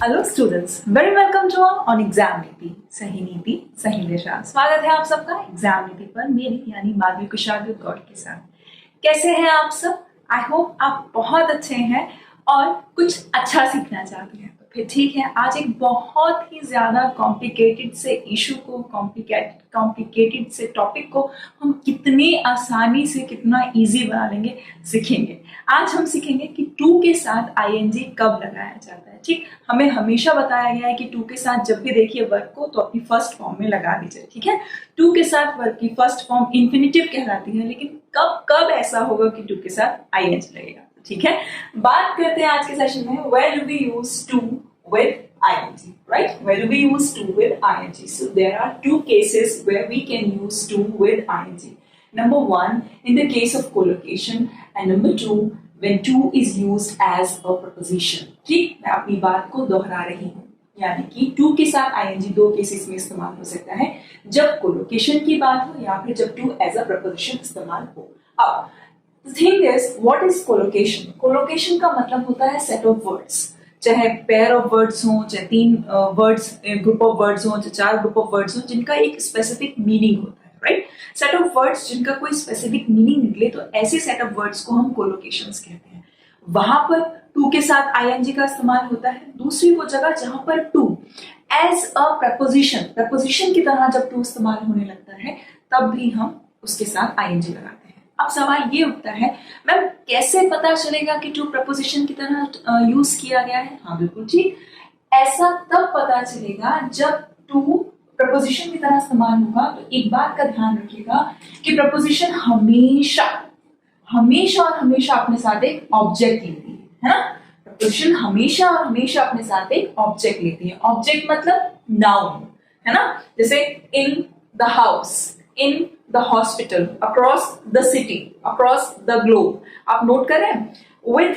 Hello students, very welcome to on Exam Niti. सही नीति सही दिशा। स्वागत है आप सबका एग्जाम नीति पर मेरी यानी माधवी कुशाल गौड़ के साथ। कैसे हैं आप सब? आई होप आप बहुत अच्छे हैं और कुछ अच्छा सीखना चाहते हैं। तो फिर ठीक है, आज एक बहुत ही ज्यादा कॉम्प्लिकेटेड से इशू को, कॉम्प्लिकेटेड से टॉपिक को हम कितनी आसानी से कितना इजी बना लेंगे सीखेंगे। आज हम सीखेंगे कि टू के साथ आईएनजी कब लगाया जाता है। ठीक, हमें हमेशा बताया गया है कि टू के साथ जब भी देखिए वर्ब को तो अपनी फर्स्ट फॉर्म में लगा दीजिए। ठीक है, टू के साथ वर्ब की फर्स्ट फॉर्म इंफिनिटिव कहलाती है, लेकिन कब कब ऐसा होगा कि टू के साथ आईएनजी लगेगा। ठीक है, बात करते हैं आज के सेशन में where do we use to with ing, right? Where do we use to with ing? So there are two cases where we can use to with ing. Number one, in the case of collocation, and number two, when to is used as a preposition. ठीक, मैं अपनी बात को दोहरा रही हूँ, यानी कि टू के साथ ing दो केसेस में इस्तेमाल हो सकता है, जब कोलोकेशन की बात हो या फिर जब टू एज अ प्रपोजिशन इस्तेमाल हो। अब the thing is, what is collocation? Collocation का मतलब होता है set of words, चाहे pair of words हो, चाहे तीन words, group of words हो, चाहे चार group of words हो, जिनका एक specific meaning होता है, right? Set of words जिनका कोई specific meaning निकले तो ऐसे set of words को हम collocations कहते हैं। वहां पर to के साथ ing का इस्तेमाल होता है। दूसरी वो जगह जहां पर to as a preposition की तरह जब to इस्तेमाल होने लगता है, तब भी हम उसके साथ ing लगाते हैं। अब सवाल ये उठता है, मैम कैसे पता चलेगा कि टू प्रपोजिशन की तरह यूज किया गया है? हाँ बिल्कुल ठीक, ऐसा तब पता चलेगा जब टू प्रपोजिशन की तरह इस्तेमाल होगा। तो एक बात का ध्यान रखिएगा कि प्रपोजिशन हमेशा हमेशा और हमेशा अपने साथ एक ऑब्जेक्ट लेती है ना। प्रपोजिशन हमेशा और हमेशा अपने साथ एक ऑब्जेक्ट लेती है। ऑब्जेक्ट मतलब नाउन, है ना। जैसे in the house, in the hospital, across the city, across the globe. आप नोट कर रहे हैं, with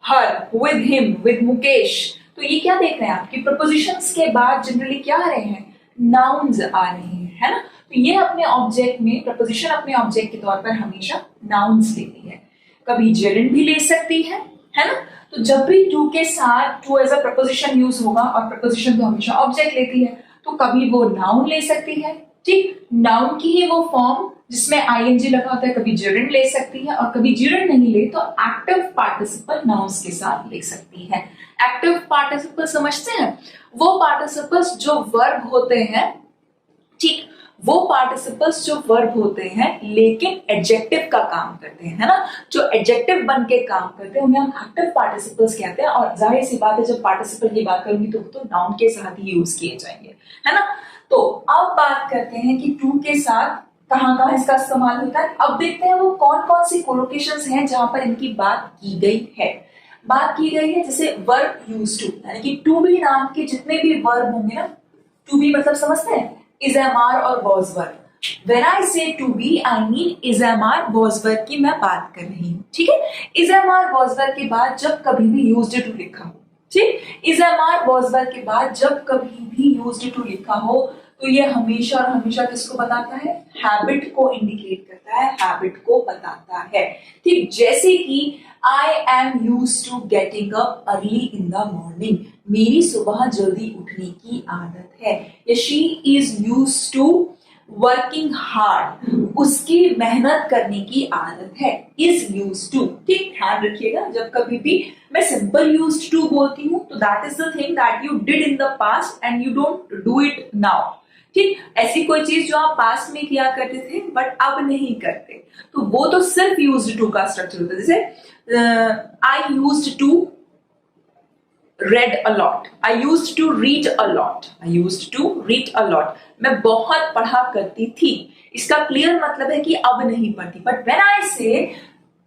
her, with him, with Mukesh. तो ये क्या देख रहे हैं आप कि प्रपोजिशंस के बाद जनरली क्या आ रहे हैं? नाउन्स आ रहे हैं, है ना। तो ये अपने ऑब्जेक्ट में, प्रपोजिशन अपने ऑब्जेक्ट के तौर पर हमेशा नाउन्स लेती है। कभी जेरेंड भी ले सकती है ना। तो जब भी टू के साथ to as a preposition use होगा, और प्रपोजिशन तो हमेशा ऑब्जेक्ट लेती है, तो कभी वो नाउन ले सकती है। ठीक, नाउन की ही वो फॉर्म जिसमें आईएनजी लगा होता है, कभी जिरेंड ले सकती है, और कभी जिरेंड नहीं ले तो एक्टिव पार्टिसिपल नाउन्स के साथ ले सकती है। एक्टिव पार्टिसिपल समझते हैं? वो पार्टिसिपल्स जो वर्ब होते हैं, ठीक, वो पार्टिसिपल्स जो वर्ब होते हैं लेकिन एडजेक्टिव का काम करते हैं, है ना। जो एडजेक्टिव बन के काम करते हैं उन्हें हम एक्टिव पार्टिसिपल्स कहते हैं। और जाहिर सी बात है, जब पार्टिसिपल की बात करूंगी तो नाउन के साथ ही यूज किए जाएंगे, है ना। तो अब बात करते हैं कि टू के साथ कहाँ कहाँ इसका इस्तेमाल होता है। अब देखते हैं वो कौन कौन सी कोलोकेशंस हैं जहां पर इनकी बात की गई है। बात की गई है जैसे वर्ब यूज टू, यानी कि टू बी नाम के जितने भी वर्ब होंगे ना, टू बी मतलब समझते हैं, इज एम आर और was verb. When I say to be, I mean is am are was verb की मैं बात कर रही हूँ। ठीक है, is am are was verb के बाद जब कभी भी used to लिखा हो, ठीक, is am are was verb के बाद जब कभी भी used to लिखा हो, तो ये हमेशा और हमेशा किसको बताता है? हैबिट को इंडिकेट करता है, हैबिट को बताता है। ठीक, जैसे कि I am used to getting up early in the morning, मेरी सुबह जल्दी उठने की आदत है। या she is used to working hard, उसकी मेहनत करने की आदत है। इज यूज्ड टू, ठीक, ध्यान रखिएगा जब कभी भी मैं सिंपल यूज्ड टू बोलती हूँ तो that is the thing that you did in the past and you don't do it now. ठीक, ऐसी कोई चीज जो आप पास्ट में किया करते थे बट अब नहीं करते, तो वो तो सिर्फ यूज्ड टू का स्ट्रक्चर होता है। जैसे I used to read a lot, I used to read a lot, I used to read a lot, मैं बहुत पढ़ा करती थी। इसका क्लियर मतलब है कि अब नहीं पढ़ती। But when I say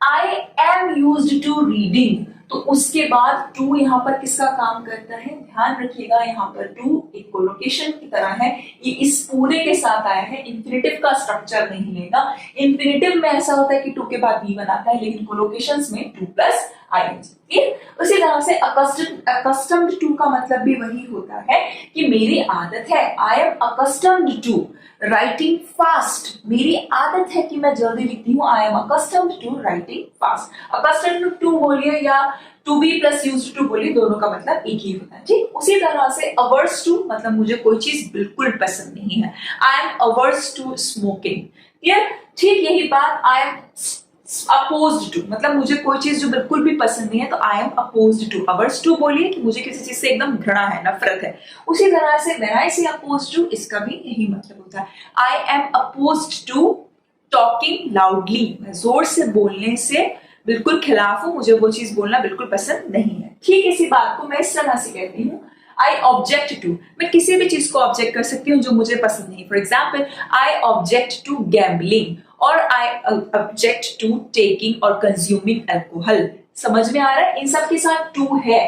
I am used to reading, तो उसके बाद टू यहाँ पर किसका काम करता है? ध्यान रखिएगा, यहाँ पर टू एक कोलोकेशन की तरह है। ये इस पूरे के साथ आया है, इंफिनिटिव का स्ट्रक्चर नहीं लेगा। इंफिनिटिव में ऐसा होता है कि टू के बाद भी बनाता है, लेकिन कोलोकेशंस में टू प्लस आईएनजी। उसी तरह से accustomed to का मतलब भी वही होता है कि मेरी आदत है, I am accustomed to writing fast, मेरी आदत है कि मैं जल्दी लिखती हूँ, I am accustomed to writing fast। accustomed to बोलिए या to be plus used to बोलिए, दोनों का मतलब एक ही होता है, ठीक। उसी तरह से averse to मतलब मुझे कोई चीज बिल्कुल पसंद नहीं है, I am averse to smoking, clear. ठीक यही बात I am अपोज्ड टू मतलब मुझे कोई चीज जो बिल्कुल भी पसंद नहीं है, तो आई एम अपोज्ड टू। अवर्स टू बोलिए कि मुझे किसी चीज से एकदम घृणा है, नफरत है। उसी तरह से व्हेन आई से अपोज्ड टू, इसका भी यही मतलब होता है, I am opposed to talking loudly, मैं जोर से बोलने से बिल्कुल खिलाफ हूं, मुझे वो चीज बोलना बिल्कुल पसंद नहीं है। ठीक इसी बात को मैं इस तरह से कहती हूँ, आई ऑब्जेक्ट टू, मैं किसी भी चीज को ऑब्जेक्ट कर सकती हूँ जो मुझे पसंद नहीं। For example, I object to gambling और आई ऑब्जेक्ट टू टेकिंग और कंज्यूमिंग अल्कोहल। समझ में आ रहा है? इन सब के साथ टू है,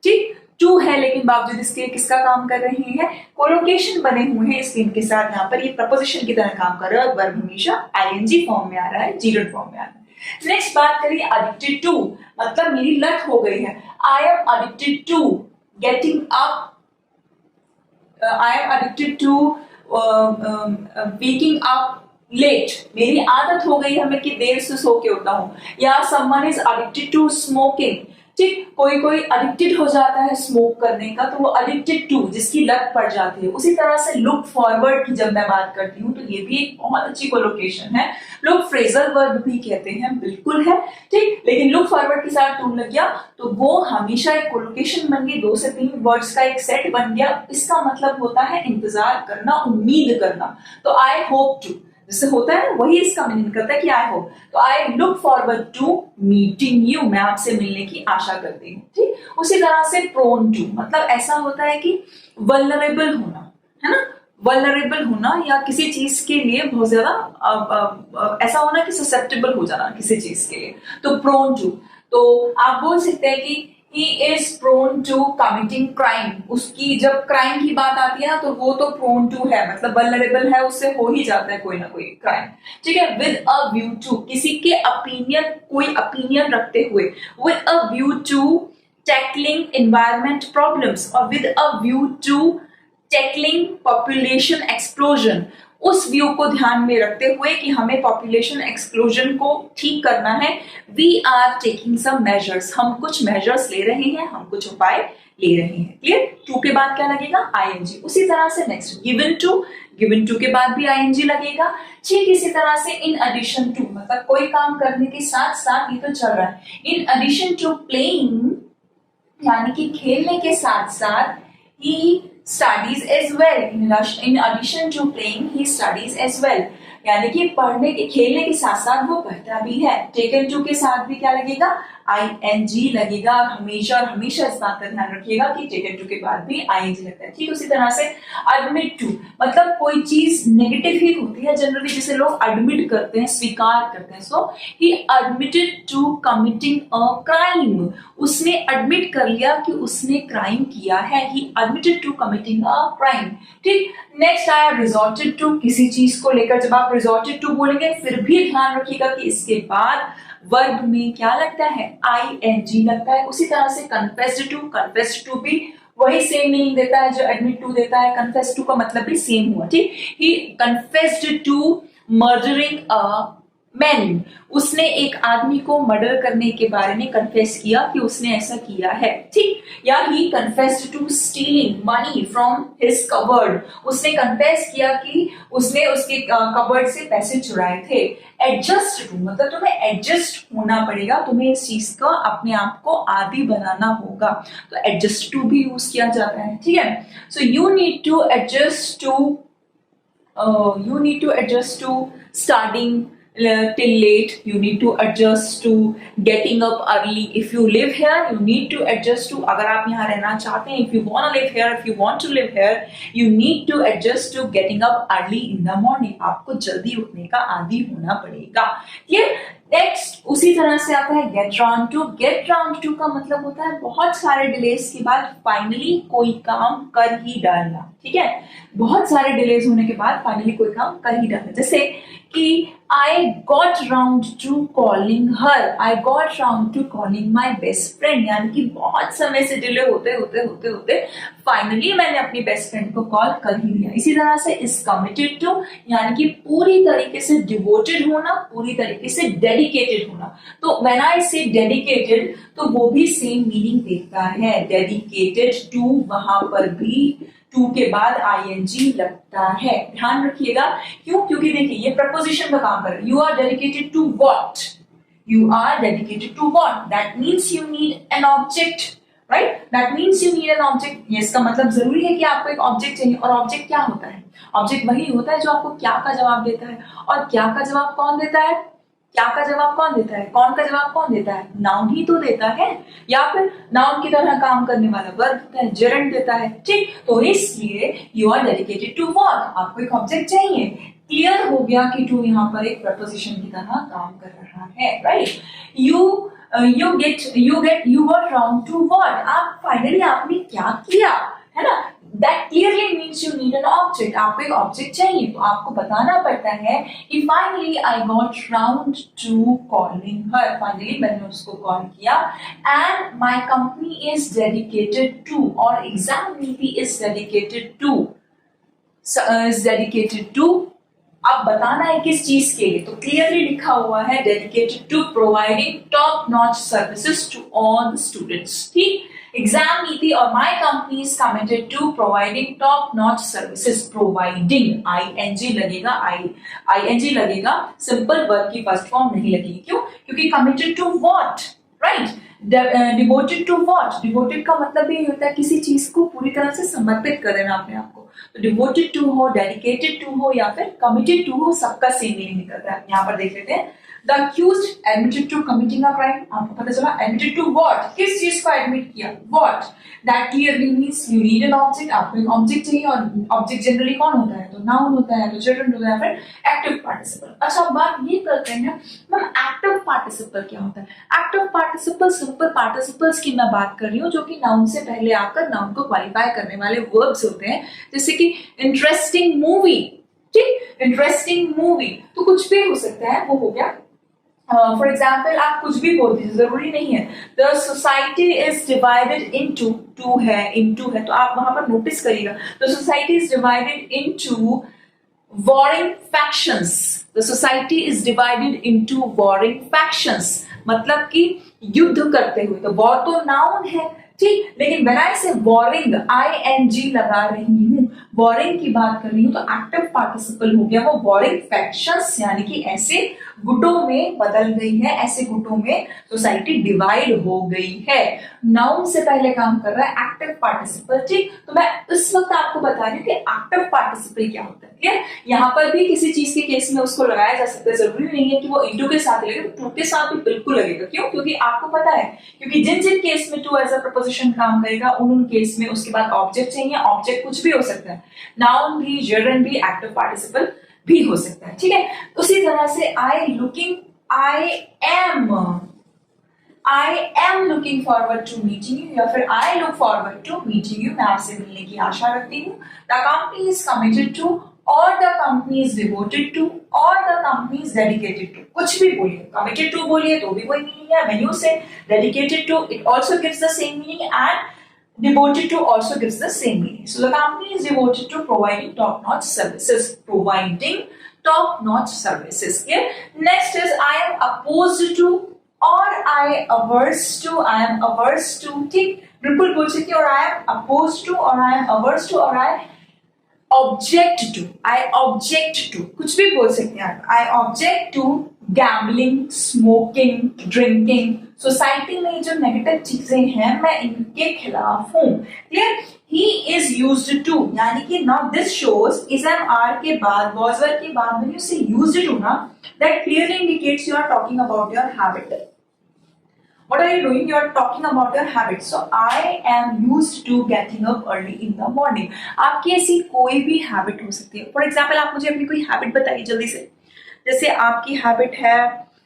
ठीक, टू है, लेकिन बावजूद इसके किसका काम कर रही है? कोलोकेशन बने हुए हैं, इसलिए इनके साथ यहाँ पर ये प्रपोजिशन की तरह काम कर रहा है। वर्ब हमेशा आईएनजी फॉर्म में आ रहा है, जीरल फॉर्म में आ रहा है। नेक्स्ट बात करिए एडिक्टेड टू, मतलब मेरी लत हो गई है। I am addicted to getting up, I am addicted to waking up late, मेरी आदत हो गई है मैं कि देर से सो के उठता हूँ। या someone is addicted to smoking, ठीक, कोई एडिक्टेड हो जाता है स्मोक करने का, तो वो एडिक्टेड टू, जिसकी लत पड़ जाती है। उसी तरह से लुक फॉरवर्ड की जब मैं बात करती हूँ, तो ये भी एक बहुत अच्छी कोलोकेशन है। लुक फ्रेजल वर्ब भी कहते हैं, बिल्कुल है, ठीक, लेकिन लुक फॉरवर्ड के साथ टू लग गया तो वो हमेशा एक कोलोकेशन बन गई, 2 से 3 वर्ड्स का एक सेट बन गया। इसका मतलब होता है इंतजार करना, उम्मीद करना। तो आई होप टू जिससे होता है वही इसका मीनिंग करता है कि आई होप। तो I look forward to meeting you, मैं आपसे मिलने की आशा करती हूँ, ठीक। उसी तरह से प्रोन टू मतलब ऐसा होता है कि वल्नरेबल होना, है ना, वल्नरेबल होना या किसी चीज के लिए बहुत ज्यादा ऐसा होना कि ससेप्टेबल हो जाना किसी चीज के लिए, तो प्रोन टू। तो आप बोल सकते हैं कि he is prone to committing crime, उसकी जब क्राइम की बात आती है ना, तो वो तो prone to है, मतलब vulnerable है, उससे हो ही जाता है कोई ना कोई क्राइम, ठीक है। with a view to किसी के opinion, कोई opinion रखते हुए, with a view to tackling environment problems और with a view to tackling population explosion, उस व्यू को ध्यान में रखते हुए कि हमें पॉपुलेशन एक्सप्लोजन को ठीक करना है। We are taking some measures, हम कुछ मेजर्स ले रहे हैं, हम कुछ उपाय ले रहे हैं, क्लियर। टू के बाद क्या लगेगा? आईएनजी। उसी तरह से नेक्स्ट गिवन टू के बाद भी आईएनजी लगेगा। ठीक इसी तरह से इन एडिशन टू मतलब कोई काम करने के साथ साथ, ये तो चल रहा है, इन एडिशन टू प्लेइंग यानी कि खेलने के साथ साथ he studies as well, in addition to playing he studies as well, यानी कि पढ़ने के खेलने के साथ साथ वो पढ़ता भी है। टेकन टू के साथ भी क्या लगेगा? आईएनजी लगेगा। और हमेशा इस बात का ध्यान रखिएगा कि टेकन टू के बाद भी आईएनजी लगता है, ठीक। उसी तरह से एडमिट टू मतलब कोई चीज नेगेटिव ही होती है जनरली, जिसे लोग एडमिट करते हैं, स्वीकार करते हैं। So he admitted to committing a crime, उसने एडमिट कर लिया कि उसने क्राइम किया है। He admitted to committing a crime, ठीक। नेक्स्ट आया रिजॉर्टेड टू, किसी चीज को लेकर जब आप रिजॉर्टेड टू बोलेंगे, फिर भी ध्यान रखिएगा कि इसके बाद वर्ब में क्या लगता है? आईएनजी लगता है। उसी तरह से कन्फेस्ड टू भी वही सेम मीनिंग देता है जो एडमिट टू देता है। कन्फेस्ड टू का मतलब भी सेम हुआ, ठीक। He confessed to murdering a man, उसने एक आदमी को मर्डर करने के बारे में कन्फेस किया कि उसने ऐसा किया है, ठीक। या he confessed to stealing money from his cupboard, उसने कन्फेस किया कि उसने उसके कबर्ड से पैसे चुराए थे। एडजस्ट टू मतलब तुम्हें एडजस्ट होना पड़ेगा, तुम्हें इस चीज का अपने आप को आदी बनाना होगा, तो एडजस्ट टू भी यूज किया जाता है, ठीक है। So you need to adjust to studying till late, you need to adjust to getting up early. If you live here, you need to adjust to, अगर आप यहाँ रहना चाहते हैं, if you want to live here, if you want to live here, you need to adjust to getting up early in the morning. आपको जल्दी उठने का आदी होना पड़ेगा, ये नेक्स्ट। उसी तरह से आता है get round to. Get round to का मतलब होता है बहुत सारे डिलेज के बाद फाइनली कोई काम कर ही डालना, ठीक है। बहुत सारे डिलेज होने के बाद फाइनली कोई काम कर ही डालना। जैसे कि I got round to calling her, I got round to calling my best friend, यानी कि बहुत समय से डिले होते होते होते होते फाइनली मैंने अपनी बेस्ट फ्रेंड को कॉल कर ही लिया। इसी तरह से इज कमिटेड टू, यानी कि पूरी तरीके से डिवोटेड होना, पूरी तरीके से डेडिकेटेड होना। तो व्हेन आई से डेडिकेटेड तो वो भी सेम मीनिंग देता है, डेडिकेटेड टू, वहां पर भी टू के बाद आईएनजी लगता है, ध्यान रखिएगा। क्यों? क्योंकि देखिए ये प्रपोजिशन का काम कर रहा है। You are dedicated to what, you are dedicated to what, that means you need an object, right, that means you need an object. ये इसका मतलब जरूरी है कि आपको एक ऑब्जेक्ट चाहिए, और ऑब्जेक्ट क्या होता है? ऑब्जेक्ट वही होता है जो आपको क्या का जवाब देता है, और क्या का जवाब कौन देता है? क्या का जवाब कौन देता है? कौन का जवाब कौन देता है? नाउन ही तो देता है, या फिर नाउन की तरह काम करने वाला वर्ब देता है, जेरेंड देता है, ठीक। तो इसलिए you are dedicated to what, आपको एक ऑब्जेक्ट चाहिए। क्लियर हो गया कि टू यहाँ पर एक प्रपोजिशन की तरह काम कर रहा है, right. You got round to what, आप फाइनली आपने क्या किया, है ना। That clearly means you need an object, आपको एक ऑब्जेक्ट चाहिए, तो आपको बताना पड़ता है कि finally I got round to calling her, finally मैंने उसको कॉल किया, and my company is dedicated to, और एग्जाम नीति is dedicated to, अब बताना है किस चीज के लिए, तो क्लियरली लिखा हुआ है dedicated to providing top notch services to all students, ठीक। एग्जाम नीति और my company is committed to providing top notch services, providing ing लगेगा, आईएनजी लगेगा, सिंपल वर्ब की फर्स्ट फॉर्म नहीं लगेगी। क्यों? क्योंकि committed to what, right, devoted to what, devoted का मतलब ये होता है किसी चीज को पूरी तरह से समर्पित कर देना अपने आप को, तो डिवोटेड टू हो, डेडिकेटेड टू हो, या फिर कमिटेड टू हो, सबका सेम मीनिंग निकलता है। यहाँ पर देख लेते हैं, the accused admitted to committing a crime, आपको पता चला एडमिटेड टू व्हाट, किस चीज को एडमिट किया, what, that clearly means you need an object, आपको एक ऑब्जेक्ट चाहिए, और ऑब्जेक्ट जनरली कौन होता है? तो नाउन होता है, तो चिल्ड्रन होता है, फिर एक्टिव पार्टिसिपल। अच्छा, अब बात ये करते हैं मैम एक्टिव पार्टिसिपल क्या होता है। एक्टिव पार्टिसिपल सिंपल पार्टिसिपल्स की मैं बात कर रही हूँ, जो कि नाउन से पहले आकर नाउन को क्वालिफाई करने वाले वर्ब्स होते हैं, जैसे कि इंटरेस्टिंग मूवी, ठीक, इंटरेस्टिंग मूवी, तो कुछ भी हो सकता है, वो हो गया। फॉर एग्जाम्पल आप कुछ भी बोल दीजिए, जरूरी नहीं है। The society is divided into, to है, इनटू है, तो आप वहां पर नोटिस करिएगा, the society is divided into warring factions, the society is divided into warring factions, मतलब कि युद्ध करते हुए, तो वॉर तो नाउन है, ठीक, लेकिन व्हेन आई से वॉरिंग, आईएनजी लगा रही हूं, वॉरिंग की बात कर रही हूं, तो एक्टिव पार्टिसिपल हो गया वो वॉरिंग फैक्शंस, यानी कि ऐसे गुटों में बदल गई है, ऐसे गुटों में सोसाइटी डिवाइड हो गई है। नाउन से पहले काम कर रहा है एक्टिव पार्टिसिपल, ठीक। तो मैं इस वक्त आपको बता रही हूँ कि एक्टिव पार्टिसिपल क्या होता है, क्लियर। यहाँ पर भी किसी चीज के केस में उसको लगाया जा सकता है, जरूरी नहीं है कि वो इनटू के साथ लगेगा, टू के साथ भी बिल्कुल लगेगा। क्यों? क्योंकि आपको पता है, क्योंकि जिन जिन केस में टू एज अ प्रपोजिशन काम करेगा, उन केस में उसके बाद ऑब्जेक्ट चाहिए, ऑब्जेक्ट कुछ भी हो सकता है, नाउन भी, जर्नल भी, एक्टिव पार्टिसिपल भी हो सकता है, ठीक है। उसी तरह से I am looking forward to meeting you, या फिर I look forward to meeting you, मैं आपसे मिलने की आशा रखती हूँ। The company is committed to, और the company is devoted to, और the company is dedicated to, कुछ भी बोलिए, कमिटेड टू बोलिए तो भी वही मीनिंग है, when you say dedicated to it also gives the same meaning, and devoted to also gives the same meaning. So the company is devoted to providing top-notch services. Providing top-notch services. Here, next is I am opposed to, or I averse to. I am averse to. ठीक, बिल्कुल बोल सकते हैं, और I am opposed to, or I am averse to, or I object to. I object to. कुछ भी बोल सकते हैं आप. I object to gambling, smoking, drinking. Society में जो नेगेटिव चीजें हैं, मैं इनके खिलाफ हूं, clear. He is used to, यानी कि not this shows, is am are के बाद, वॉज वर के बाद में से यूज्ड टू ना, that clearly indicates you are talking about your habit. What are you doing? You are talking about your habit. So I am used to getting up early in the morning. आपकी ऐसी कोई भी habit हो सकती है। For example आप मुझे अपनी कोई हैबिट बताइए जल्दी से। जैसे आपकी हैबिट है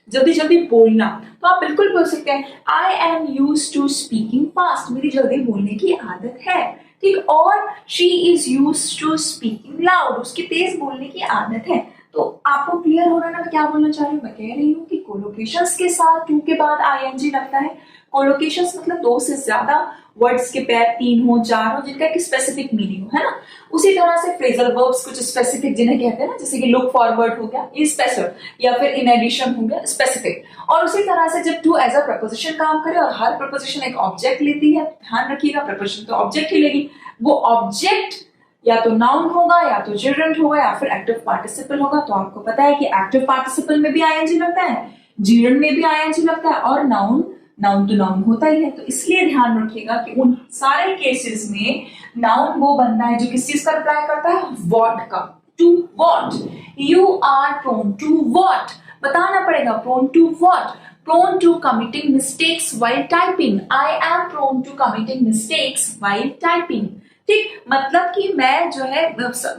जल्दी जल्दी बोलना, तो आप बिल्कुल बोल सकते हैं I am use to speaking fast, मेरी जल्दी बोलने की आदत है, ठीक। और she is use to speaking loud, उसकी तेज बोलने की आदत है। तो आपको क्लियर हो रहा है ना मैं क्या बोलना चाह रही हूँ? मैं कह रही हूँ कि कोलोकेशंस के साथ टू के बाद आईएनजी लगता है। कोलोकेशंस मतलब दो से ज्यादा वर्ड्स के पैर, 3 हो 4 हो, जिनका एक स्पेसिफिक मीनिंग हो, है ना। उसी तरह से फ्रेजल वर्ब्स कुछ स्पेसिफिक जिन्हें कहते हैं ना, जैसे कि लुक फॉरवर्ड हो गया, इज स्पेसिफिक, या फिर इन एडिशन हो गया स्पेसिफिक। और उसी तरह से जब टू एज अ प्रपोजिशन काम करे और हर प्रपोजिशन एक ऑब्जेक्ट लेती है, ध्यान रखिएगा प्रपोजिशन तो ऑब्जेक्ट ही लेगी, वो ऑब्जेक्ट या तो नाउन होगा या तो जिरंड होगा या फिर एक्टिव पार्टिसिपल होगा। तो आपको पता है कि एक्टिव पार्टिसिपल में भी आईएनजी लगता है, जिरंड में भी आईएनजी लगता है, और नाउन टू नाउन होता ही है। तो इसलिए ध्यान रखिएगा कि उन सारे केसेस में नाउन वो बनता है जो किस चीज का रिप्लाई करता है, व्हाट का। To what, you are prone to what, बताना पड़ेगा prone to what, prone to committing mistakes while typing, I am prone to committing mistakes while typing। ठीक, मतलब कि मैं जो है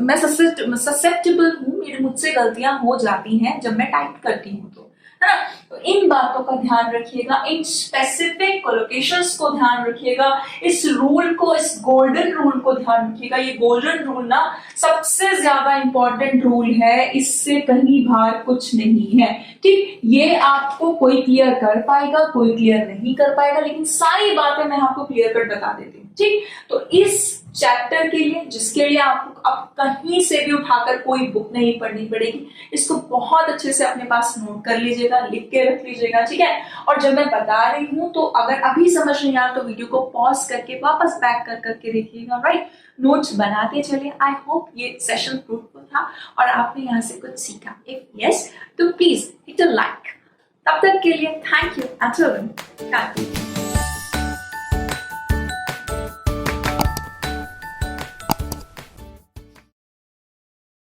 मैं ससेप्टेबल हूँ, मुझसे गलतियां हो जाती हैं जब मैं टाइप करती हूँ, तो है ना। तो इन बातों का ध्यान रखिएगा, इन स्पेसिफिक कोलोकेशंस को ध्यान रखिएगा, इस रूल को, इस गोल्डन रूल को ध्यान रखिएगा। ये गोल्डन रूल ना सबसे ज्यादा इंपॉर्टेंट रूल है, इससे कहीं बाहर कुछ नहीं है। ठीक, ये आपको कोई क्लियर कर पाएगा, कोई क्लियर नहीं कर पाएगा, लेकिन सारी बातें मैं आपको क्लियर कट बता देती हूँ। ठीक, तो इस चैप्टर के लिए, जिसके लिए आपको अब कहीं से भी उठाकर कोई बुक नहीं पढ़नी पड़ेगी, इसको बहुत अच्छे से अपने पास नोट कर लीजिएगा, लिख के रख लीजिएगा, ठीक है। और जब मैं बता रही हूं तो अगर अभी समझ नहीं आया तो वीडियो को पॉज करके वापस बैक कर करके देखिएगा, राइट। नोट्स बनाते चलिए। आई होप ये सेशन फ्रूटफुल था और आपने यहाँ से कुछ सीखा। इफ यस तो प्लीज हिट अ लाइक। तब तक के लिए थैंक यू।